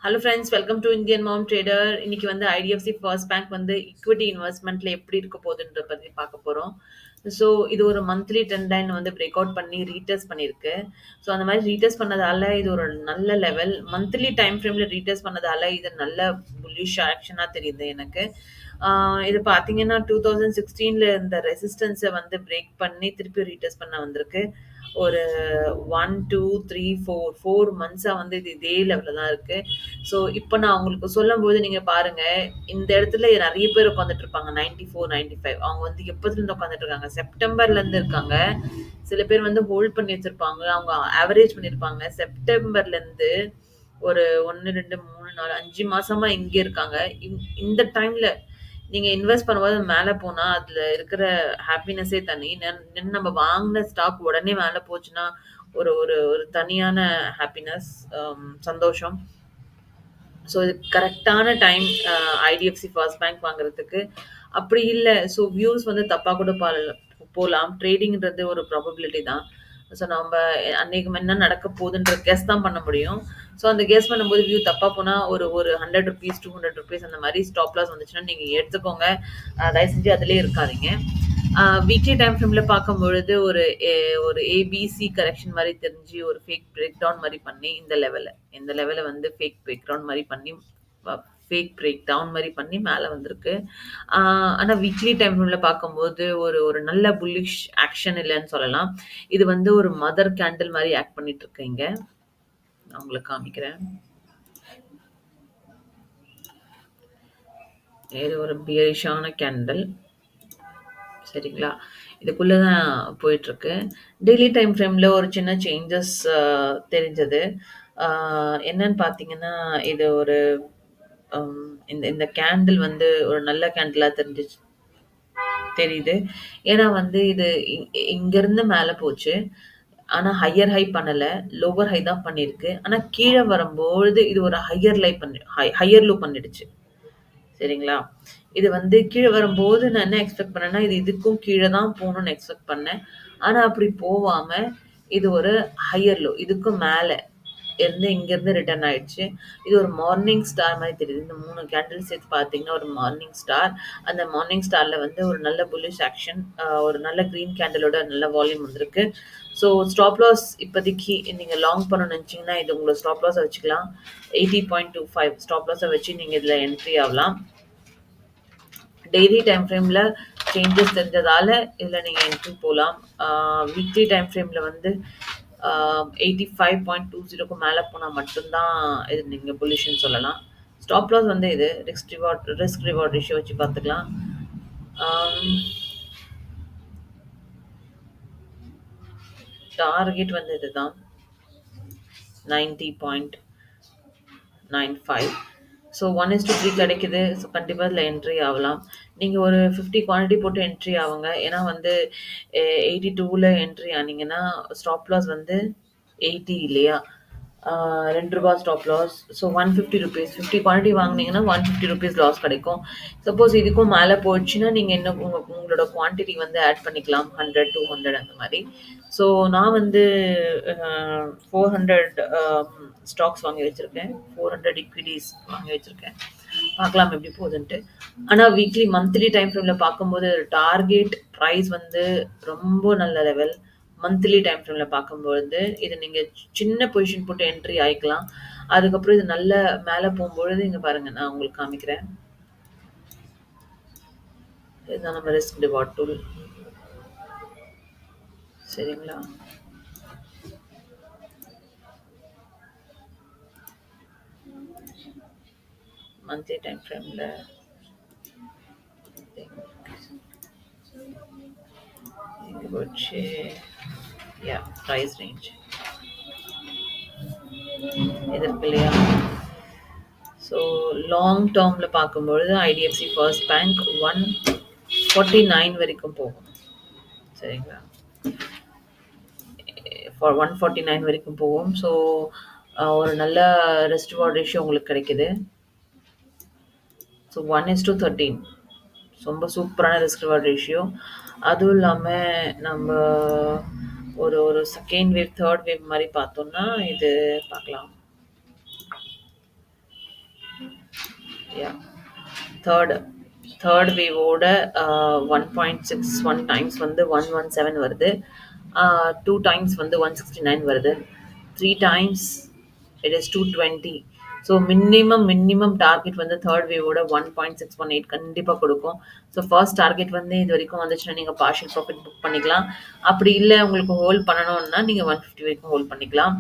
Hello friends, welcome to Indian mom trader. இன்னைக்கு வந்து IDFC first bank வந்து equity இன்வெஸ்ட்மெண்ட்ல எப்படி இருக்க போகுதுன்ற பத்தி பார்க்க போறோம். ஸோ இது ஒரு மந்த்லி ட்ரெண்ட் லைன் வந்து பிரேக் அவுட் பண்ணி ரீடெஸ்ட் பண்ணியிருக்கு. ஸோ அந்த மாதிரி ரீடெஸ்ட் பண்ணதால இது ஒரு நல்ல லெவல். மந்த்லி டைம் ஃப்ரேம்ல ரீடெஸ்ட் பண்ணதால இது நல்ல புல்லிஷ் ஆக்ஷனா தெரியுது எனக்கு. இது பார்த்தீங்கன்னா 2016ல இருந்த ரெசிஸ்டன்ஸை வந்து பிரேக் பண்ணி திருப்பி ரீடெஸ்ட் பண்ண வந்திருக்கு. ஒரு 1, 2, 3, 4 மந்த்ஸா வந்து இது இதே லெவல்ல தான் இருக்கு. ஸோ இப்ப நான் உங்களுக்கு சொல்லும்போது நீங்க பாருங்க, இந்த இடத்துல நெறைய பேர் உட்கார்ந்துட்டு இருப்பாங்க. 94, 95 அவங்க வந்து எப்பத்துலருந்து உட்கார்ந்துட்டு இருக்காங்க? செப்டம்பர்லருந்து இருக்காங்க. சில பேர் வந்து ஹோல்ட் பண்ணி வச்சிருப்பாங்க. அவங்க ஆவரேஜ் பண்ணியிருப்பாங்க. செப்டம்பர்லருந்து ஒரு 1, 2, 3, 4, 5 மாசமா இங்க இருக்காங்க. இந்த டைம்ல நீங்க இன்வெஸ்ட் பண்ணும்போது மேல போனா, அதுல இருக்கிற ஹாப்பினஸ்ஸே தனி. நம்ம வாங்குன ஸ்டாக் உடனே மேல போச்சுன்னா, ஒரு ஒரு ஒரு தனியான ஹாப்பினஸ், சந்தோஷம். ஸோ இது கரெக்ட்டான டைம் ஐடிஎஃப்சி ஃபர்ஸ்ட் பேங்க் வாங்குறதுக்கு. அப்படி இல்ல, ஸோ வியூஸ் வந்து தப்பா கூட போலாம். ட்ரேடிங்ன்றது ஒரு ப்ராபபிலிட்டி தான். ஸோ நம்ப அன்னைக்கு என்ன நடக்க போகுதுன்ற கெஸ் தான் பண்ண முடியும். ஸோ அந்த கெஸ் பண்ணும்போது வியூ தப்பா போனா ஒரு ஒரு ₹100 ₹200 அந்த மாரி ஸ்டாப் லாஸ் வந்துச்சுன்னா நீங்க எடுத்துக்கோங்க. தயவு செஞ்சு அதிலயே இருக்காதீங்க. வீக்லி டைம் ஃப்ரேம்ல பார்க்கும்பொழுது ஒரு ஏபிசி கரெக்ஷன் மாரி தெரிஞ்சு ஒரு ஃபேக் பிரேக் டவுன் மாரி பண்ணி இந்த லெவல வந்து ஃபேக் பிரேக் டவுன் மாரி பண்ணி அ ஃபேக் பிரேக் டவுன் மாரி பண்ணி மேல வந்திருக்கு. ஆ ஆனா வீக்லி டைம் ஃப்ரேம்ல பார்க்கும்போது ஒரு ஒரு நல்ல புல்லிஷ் ஆக்ஷன் இல்லன்னு சொல்லலாம். இது வந்து ஒரு மதர் கேண்டில் மாரி ஆக்ட் பண்ணிட்டு இருக்கு இங்க. நான் உங்களுக்கு காமிக்கிறேன். இது ஒரு பியரிஷான கேண்டில். சரிங்களா? இதுக்குள்ள தான் போயிட்டுருக்கு. டெய்லி டைம் ஃப்ரேம்ல ஒரு சின்ன சேஞ்சஸ் தெரிஞ்சது. ஆ என்னன்னு பார்த்தீங்கன்னா, இது ஒரு இந்த இந்த கேண்டில் வந்து ஒரு நல்ல கேண்டிலா தெரியுது. ஏன்னா வந்து இது இங்கருந்து மேல போச்சு. ஆனா ஹையர் ஹை பண்ணல. லோவர் ஹை தான் பண்ணியிருக்கு. ஆனா கீழ வரும்பொழுது இது ஒரு ஹையர் லோ பண்ணிடுச்சு. சரிங்களா? இது வந்து கீழ வரும்போது நான் என்ன எக்ஸ்பெக்ட் பண்ணேன்னா, இது இதுக்கும் கீழ தான் போணும்னு எக்ஸ்பெக்ட் பண்ணேன். ஆனா அப்படி போவாம, இது ஒரு ஹையர் லோ. இதுக்கும் மேல இங்கருந்து ரிட்டர்ன் ஆயிடுச்சு. இது ஒரு மார்னிங் ஸ்டார் மாரி தெரியுது. இந்த 3 கேண்டில் சேர்த்து பார்த்தீங்கன்னா, ஒரு மார்னிங் ஸ்டார். அந்த மார்னிங் ஸ்டார்ல வந்து ஒரு நல்ல புல்லிஷ் ஆக்ஷன், ஒரு நல்ல கிரீன் கேண்டிலோட நல்ல வால்யூம் வந்திருக்கு. ஸோ ஸ்டாப் லாஸ் இப்போதைக்கு நீங்க லாங் பண்ணணும்னு நெனச்சீங்கன்னா, இது உங்களோட ஸ்டாப் லாஸா வச்சுக்கலாம். 80.25 ஸ்டாப் லாஸா வச்சு நீங்க இதுல என்ட்ரி ஆகலாம். டெய்லி டைம் ஃப்ரேம்ல சேஞ்சஸ் தெரிஞ்சதால இதில் நீங்கள் என்ட்ரி போகலாம். வீக்லி டைம் ஃப்ரேமில் வந்து 85.20க்கு மேலே போனால் மட்டும்தான் இது நீங்கள் புல்லிஷ்ன்னு சொல்லலாம். ஸ்டாப் லாஸ் வந்து இது ரிஸ்க் ரிவார்ட் ரேஷியோ வச்சு பார்த்துக்கலாம். டார்கெட் வந்து இதுதான் 90.95. ஸோ 1:3 கிடைக்குது. ஸோ கண்டிப்பா இதுல என்ட்ரி ஆகலாம். நீங்க ஒரு 50 குவான்டிட்டி போட்டு என்ட்ரி ஆவுங்க. ஏன்னா வந்து 82ல என்ட்ரி ஆனீங்கன்னா, ஸ்டாப் லாஸ் வந்து 80 இல்லையா? ரூ. 2 ஸ்டாப் லாஸ். ஸோ ₹150 50 குவான்டிட்டி வாங்குனீங்கன்னா ₹150 லாஸ் கிடைக்கும். சப்போஸ் இதுக்கும் மேல போச்சுன்னா, நீங்க இன்னும் உங்களோட குவான்டிட்டி வந்து ஆட் பண்ணிக்கலாம். 100, 200 அந்த மாரி. ஸோ நான் வந்து 400 ஸ்டாக்ஸ் வாங்கி வச்சிருக்கேன். 400 ஈக்விட்டீஸ் வாங்கி வச்சிருக்கேன். பார்க்கலாம் எப்படி போகுதுன்ட்டு. ஆனா மந்த்லி டைம் ஃப்ரேம்ல பார்க்கும்போது டார்கெட் பிரைஸ் வந்து ரொம்ப நல்ல லெவல். மந்த்லி டைம் ஃப்ரேம்ல பார்க்கும்பொழுது, இது நீங்க சின்ன பொசிஷன் போட்டு என்ட்ரி ஆயிக்கலாம். அதுக்கப்புறம் இது நல்ல மேல போம்பொழுது இங்க பாருங்க நான் உங்களுக்கு காமிக்கிறேன். இதுதான் நம்ம ரிஸ்க் ரிவார்ட் டூல். சரிங்களா? மந்த்லி டைம் ஃப்ரேம்ல இங்க போச்சு. யா பிரைஸ் ரேஞ்ச் இது இருக்கு இல்லையா? ஸோ லாங் டேர்ம்ல பார்க்கும்பொழுது ஐடிஎஃப்சி ஃபர்ஸ்ட் பேங்க் 149 வரைக்கும் போகும். சரிங்களா? ஃபார் 149 வரைக்கும் போகும். ஸோ ஒரு நல்ல ரிஸ்க் ரிவார்ட் ரேஷியோ உங்களுக்கு கிடைக்குது. ஸோ 1:13 ரொம்ப சூப்பரான ரிஸ்க் ரிவார்ட் ரேஷியோ. அதுவும் இல்லாம நம்ம ஒரு ஒரு செகண்ட் வேவ், தேர்ட் வேவ் மாரி பார்த்தோம்னா, இது பார்க்கலாம். தேர்டு தேர்ட் வேவோட 1.61 டைம்ஸ் வந்து 117 வருது. 2 டைம்ஸ் வந்து 169 வருது. 3 times it is 220. So minimum target வந்து தேர்ட் வேவோட 1.618 கண்டிப்பாக கொடுக்கும். ஸோ ஃபர்ஸ்ட் டார்கெட் வந்து இது வரைக்கும் வந்துச்சுன்னா நீங்கள் பார்ஷியல் ப்ராஃபிட் புக் பண்ணிக்கலாம். அப்படி இல்லை உங்களுக்கு ஹோல்ட் பண்ணணும்னா நீங்கள் 150 வரைக்கும் ஹோல்ட் பண்ணிக்கலாம்.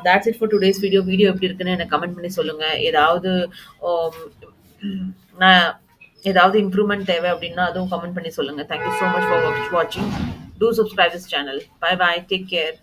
that's it for today's video. Video எப்படி இருக்குன்னு எனக்கு கமெண்ட் பண்ணி சொல்லுங்கள். நான் ஏதாவது இம்ப்ரூவ்மெண்ட் தேவை அப்படின்னா அதுவும் கமெண்ட் பண்ணி சொல்லுங்கள். தேங்க்யூ ஸோ மச் ஃபார் வாட்சிங். Two subscribe this channel. Bye bye, take care.